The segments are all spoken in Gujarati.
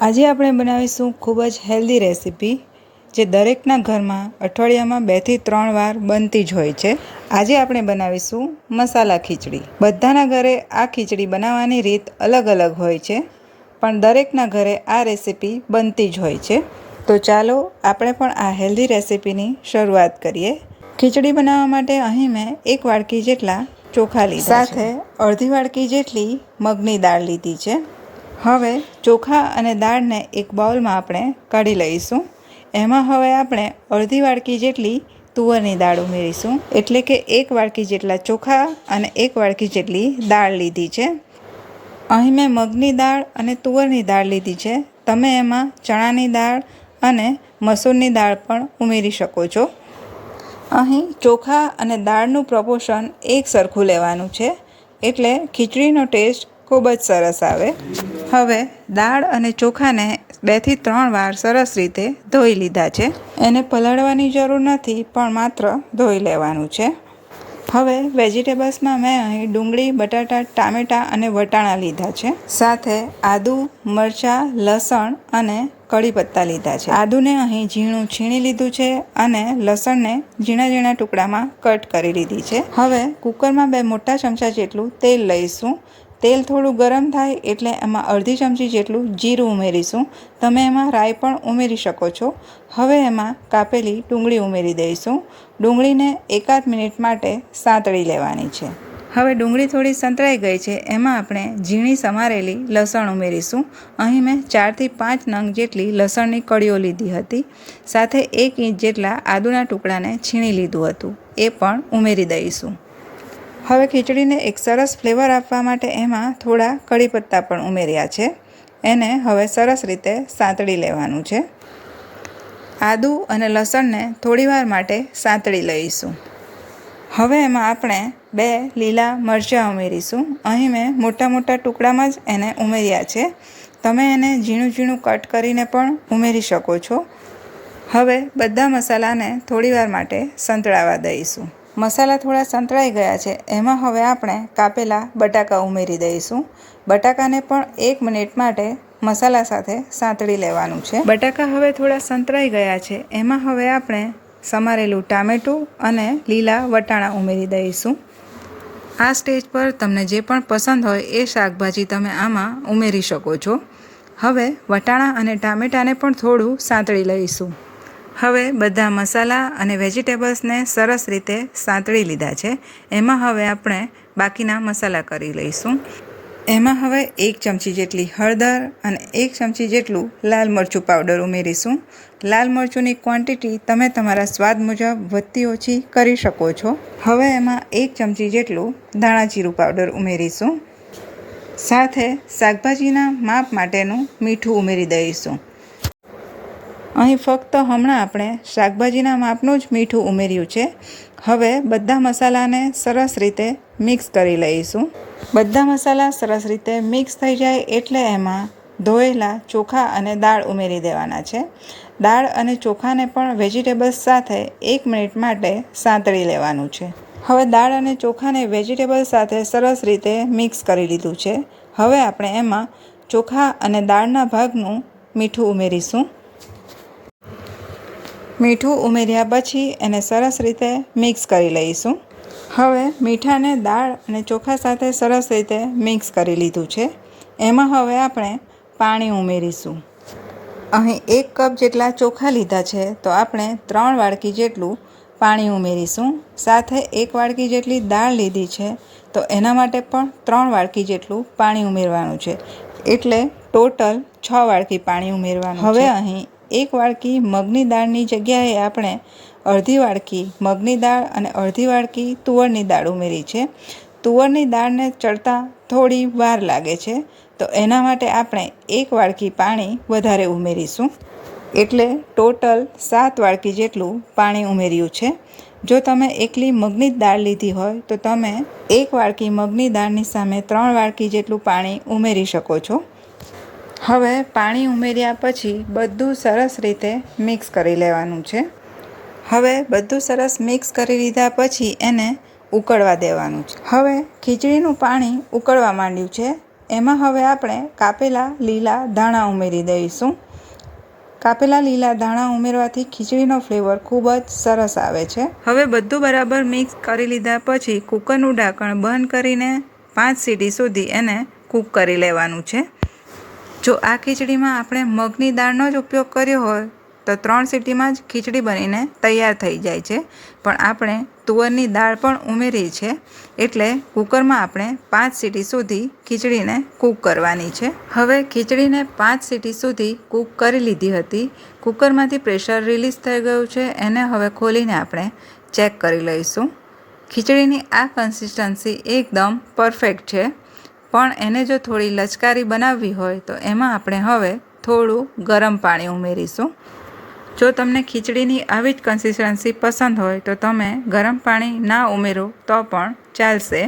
આજે આપણે બનાવીશું ખૂબ જ હેલ્ધી રેસીપી જે દરેકના ઘરમાં અઠવાડિયામાં 2 થી 3 વાર બનતી જ હોય છે। આજે આપણે બનાવીશું મસાલા ખીચડી। બધાના ઘરે આ ખીચડી બનાવવાની રીત અલગ અલગ હોય છે, પણ દરેકના ઘરે આ રેસીપી બનતી જ હોય છે। તો ચાલો આપણે પણ આ હેલ્ધી રેસીપીની શરૂઆત કરીએ। ખીચડી બનાવવા માટે અહીં મેં 1 વાડકી જેટલા ચોખા લીધા છે, સાથે અડધી વાડકી જેટલી મગની દાળ લીધી છે। હવે ચોખા અને દાળને એક બાઉલમાં આપણે કાઢી લઈશું। એમાં હવે આપણે અડધી વાડકી જેટલી તુવરની દાળ ઉમેરીશું, એટલે કે 1 વાડકી જેટલા ચોખા અને 1 વાડકી જેટલી દાળ લીધી છે। અહીં મેં મગની દાળ અને તુવરની દાળ લીધી છે, તમે એમાં ચણાની દાળ અને મસૂરની દાળ પણ ઉમેરી શકો છો। અહીં ચોખા અને દાળનું પ્રપોર્શન એક સરખું લેવાનું છે, એટલે ખીચડીનો ટેસ્ટ ખૂબ જ સરસ આવે। હવે દાળ અને ચોખાને 2 થી 3 વાર સરસ રીતે ધોઈ લીધા છે। એને પલાળવાની જરૂર નથી, પણ માત્ર ધોઈ લેવાનું છે। હવે વેજીટેબલ્સમાં મેં અહીં ડુંગળી, બટાટા, ટામેટાં અને વટાણા લીધા છે, સાથે આદુ, મરચાં, લસણ અને કઢી પત્તા લીધા છે। આદુને અહીં ઝીણું છીણી લીધું છે અને લસણને ઝીણા ઝીણા ટુકડામાં કટ કરી લીધી છે। હવે કુકરમાં 2 મોટા ચમચા જેટલું તેલ લઈશું। તેલ થોડું ગરમ થાય એટલે એમાં અડધી ચમચી જેટલું જીરું ઉમેરીશું, તમે એમાં રાઈ પણ ઉમેરી શકો છો। હવે એમાં કાપેલી ડુંગળી ઉમેરી દઈશું। ડુંગળીને એકાદ મિનિટ માટે સાંતળી લેવાની છે। હવે ડુંગળી થોડી સંતળાઈ ગઈ છે, એમાં આપણે ઝીણી સમારેલી લસણ ઉમેરીશું। અહીં મેં 4 થી 5 નંગ જેટલી લસણની કળીઓ લીધી હતી, સાથે 1 ઇંચ જેટલા આદુના ટુકડાને છીણી લીધું હતું, એ પણ ઉમેરી દઈશું। હવે ખીચડીને એક સરસ ફ્લેવર આપવા માટે એમાં થોડા કઢી પત્તા પણ ઉમેર્યા છે। એને હવે સરસ રીતે સાંતળી લેવાનું છે। આદુ અને લસણને થોડીવાર માટે સાંતળી લઈશું। હવે એમાં આપણે 2 લીલા મરચાં ઉમેરીશું। અહીં મેં મોટા મોટા ટુકડામાં જ એને ઉમેર્યા છે, તમે એને ઝીણું ઝીણું કટ કરીને પણ ઉમેરી શકો છો। હવે બધા મસાલાને થોડીવાર માટે સંતળાવા દઈશું। મસાલા થોડા સંતળાઈ ગયા છે, એમાં હવે આપણે કાપેલા બટાકા ઉમેરી દઈશું। બટાકાને પણ 1 મિનિટ માટે મસાલા સાથે સાંતળી લેવાનું છે। બટાકા હવે થોડા સંતળાઈ ગયા છે, એમાં હવે આપણે સમારેલું ટામેટું અને લીલા વટાણા ઉમેરી દઈશું। આ સ્ટેજ પર તમને જે પણ પસંદ હોય એ શાકભાજી તમે આમાં ઉમેરી શકો છો। હવે વટાણા અને ટામેટાને પણ થોડું સાંતળી લઈશું। હવે બધા મસાલા અને વેજીટેબલ્સને સરસ રીતે સાંતળી લીધા છે, એમાં હવે આપણે બાકીના મસાલા કરી લઈશું। એમાં હવે 1 ચમચી જેટલી હળદર અને 1 ચમચી જેટલું લાલ મરચું પાવડર ઉમેરીશું। લાલ મરચુંની ક્વોન્ટિટી તમે તમારા સ્વાદ મુજબ વધતી ઓછી કરી શકો છો। હવે એમાં 1 ચમચી જેટલું ધાણા જીરું પાવડર ઉમેરીશું, સાથે શાકભાજીના માપ માટેનું મીઠું ઉમેરી દઈશું। અહીં ફક્ત હમણાં આપણે શાકભાજીના માપનું જ મીઠું ઉમેર્યું છે। હવે બધા મસાલાને સરસ રીતે મિક્સ કરી લઈશું। બધા મસાલા સરસ રીતે મિક્સ થઈ જાય એટલે એમાં ધોયેલા ચોખા અને દાળ ઉમેરી દેવાના છે। દાળ અને ચોખાને પણ વેજીટેબલ્સ સાથે 1 મિનિટ માટે સાંતળી લેવાનું છે। હવે દાળ અને ચોખાને વેજીટેબલ્સ સાથે સરસ રીતે મિક્સ કરી લીધું છે। હવે આપણે એમાં ચોખા અને દાળના ભાગનું મીઠું ઉમેરીશું। મીઠું ઉમેર્યા પછી એને સરસ રીતે મિક્સ કરી લઈશું। હવે મીઠાને દાળ અને ચોખા સાથે સરસ રીતે મિક્સ કરી લીધું છે, એમાં હવે આપણે પાણી ઉમેરીશું। અહીં 1 કપ જેટલા ચોખા લીધા છે, તો આપણે 3 વાડકી જેટલું પાણી ઉમેરીશું। સાથે 1 વાડકી જેટલી દાળ લીધી છે, તો એના માટે પણ 3 વાડકી જેટલું પાણી ઉમેરવાનું છે, એટલે ટોટલ 6 વાડકી પાણી ઉમેરવાનું છે। હવે અહીં 1 વાડકી મગની દાળની જગ્યાએ આપણે અડધી વાડકી મગની દાળ અને અડધી વાડકી તુવરની દાળ ઉમેરી છે। તુવરની દાળને ચડતા થોડી વાર લાગે છે, તો એના માટે આપણે 1 વાડકી પાણી વધારે ઉમેરીશું, એટલે ટોટલ 7 વાડકી જેટલું પાણી ઉમેર્યું છે। જો તમે એકલી મગની જ દાળ લીધી હોય તો તમે 1 વાડકી મગની દાળની સામે 3 વાડકી જેટલું પાણી ઉમેરી શકો છો। હવે પાણી ઉમેર્યા પછી બધું સરસ રીતે મિક્સ કરી લેવાનું છે। હવે બધું સરસ મિક્સ કરી લીધા પછી એને ઉકળવા દેવાનું છે। હવે ખીચડીનું પાણી ઉકળવા માંડ્યું છે, એમાં હવે આપણે કાપેલા લીલા ધાણા ઉમેરી દઈશું. કાપેલા લીલા ધાણા ઉમેરવાથી ખીચડીનો ફ્લેવર ખૂબ જ સરસ આવે છે. હવે બધું બરાબર મિક્સ કરી લીધા પછી કુકરનું ઢાંકણ બંધ કરીને 5 સીટી સુધી એને કૂક કરી લેવાનું છે. જો આ ખીચડીમાં આપણે મગની દાળનો જ ઉપયોગ કર્યો હોય તો 3 સીટીમાં જ ખીચડી બનીને તૈયાર થઈ જાય છે, પણ આપણે તુવરની દાળ પણ ઉમેરી છે એટલે કુકરમાં આપણે 5 સીટી સુધી ખીચડીને કૂક કરવાની છે. હવે ખીચડીને 5 સીટી સુધી કૂક કરી લીધી હતી. કુકરમાંથી પ્રેશર રિલીઝ થઈ ગયું છે. એને હવે ખોલીને આપણે ચેક કરી લઈશું. ખીચડીની આ કન્સિસ્ટન્સી એકદમ પરફેક્ટ છે, પણ એને જો થોડી લચકારી બનાવવી હોય તો એમાં આપણે હવે થોડું ગરમ પાણી ઉમેરીશું. જો તમને ખીચડીની આવી જ કન્સિસ્ટન્સી પસંદ હોય તો તમે ગરમ પાણી ના ઉમેરો તો પણ ચાલશે,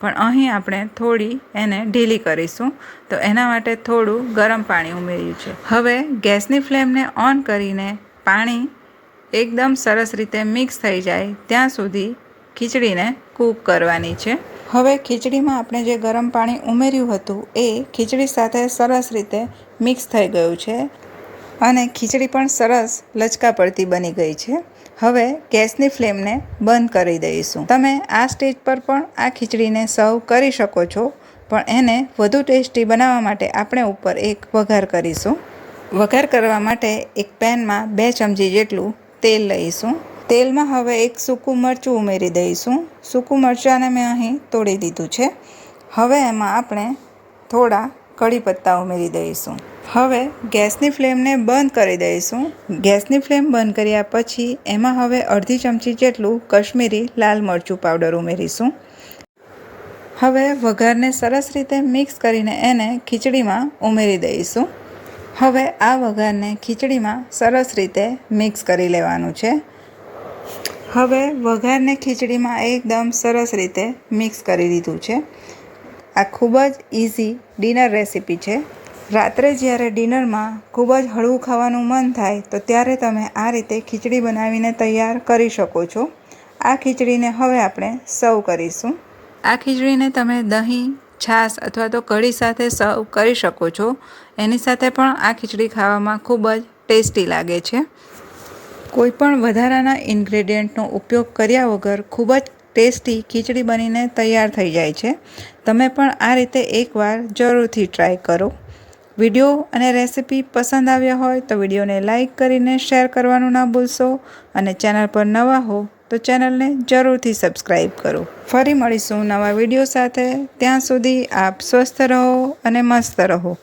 પણ અહીં આપણે થોડી એને ઢીલી કરીશું તો એના માટે થોડું ગરમ પાણી ઉમેર્યું છે. હવે ગેસની ફ્લેમને ઓન કરીને પાણી એકદમ સરસ રીતે મિક્સ થઈ જાય ત્યાં સુધી ખીચડીને કૂક કરવાની છે. હવે ખીચડીમાં આપણે જે ગરમ પાણી ઉમેર્યું હતું એ ખીચડી સાથે સરસ રીતે મિક્સ થઈ ગયું છે અને ખીચડી પણ સરસ લચકા પડતી બની ગઈ છે. હવે ગેસની ફ્લેમને બંધ કરી દઈશું. તમે આ સ્ટેજ પર પણ આ ખીચડીને સર્વ કરી શકો છો, પણ એને વધુ ટેસ્ટી બનાવવા માટે આપણે ઉપર એક વઘાર કરીશું. વઘાર કરવા માટે એક પેનમાં 2 ચમચી જેટલું તેલ લઈશું. તેલમાં હવે એક સૂકું મરચું ઉમેરી દઈશું. સૂકું મરચાંને મેં અહીં તોડી દીધું છે. હવે એમાં આપણે થોડા કઢી પત્તા ઉમેરી દઈશું. હવે ગેસની ફ્લેમને બંધ કરી દઈશું. ગેસની ફ્લેમ બંધ કર્યા પછી એમાં હવે અડધી ચમચી જેટલું કશ્મીરી લાલ મરચું પાવડર ઉમેરીશું. હવે વઘારને સરસ રીતે મિક્સ કરીને એને ખીચડીમાં ઉમેરી દઈશું. હવે આ વઘારને ખીચડીમાં સરસ રીતે મિક્સ કરી લેવાનું છે. હવે વઘારને ખીચડીમાં એકદમ સરસ રીતે મિક્સ કરી દીધું છે. આ ખૂબ જ ઇઝી ડિનર રેસિપી છે. રાત્રે જ્યારે ડિનરમાં ખૂબ જ હળવું ખાવાનું મન થાય તો ત્યારે તમે આ રીતે ખીચડી બનાવીને તૈયાર કરી શકો છો. આ ખીચડીને હવે આપણે સર્વ કરીશું. આ ખીચડીને તમે દહીં, છાશ અથવા તો કઢી સાથે સર્વ કરી શકો છો. એની સાથે પણ આ ખીચડી ખાવામાં ખૂબ જ ટેસ્ટી લાગે છે. કોઈ પણ વધારાના ઇન્ગ્રેડિયન્ટનો ઉપયોગ કર્યા વગર ખૂબ જ ટેસ્ટી ખીચડી બનીને તૈયાર થઈ જાય છે. તમે પણ આ રીતે એકવાર જરૂરથી ટ્રાય કરો. વિડીયો અને રેસિપી પસંદ આવ્યા હોય તો વિડીયોને લાઇક કરીને શેર કરવાનું ના ભૂલશો અને ચેનલ પર નવા હો તો ચેનલને જરૂરથી સબસ્ક્રાઈબ કરો. ફરી મળીશું નવા વિડીયો સાથે. ત્યાં સુધી આપ સ્વસ્થ રહો અને મસ્ત રહો.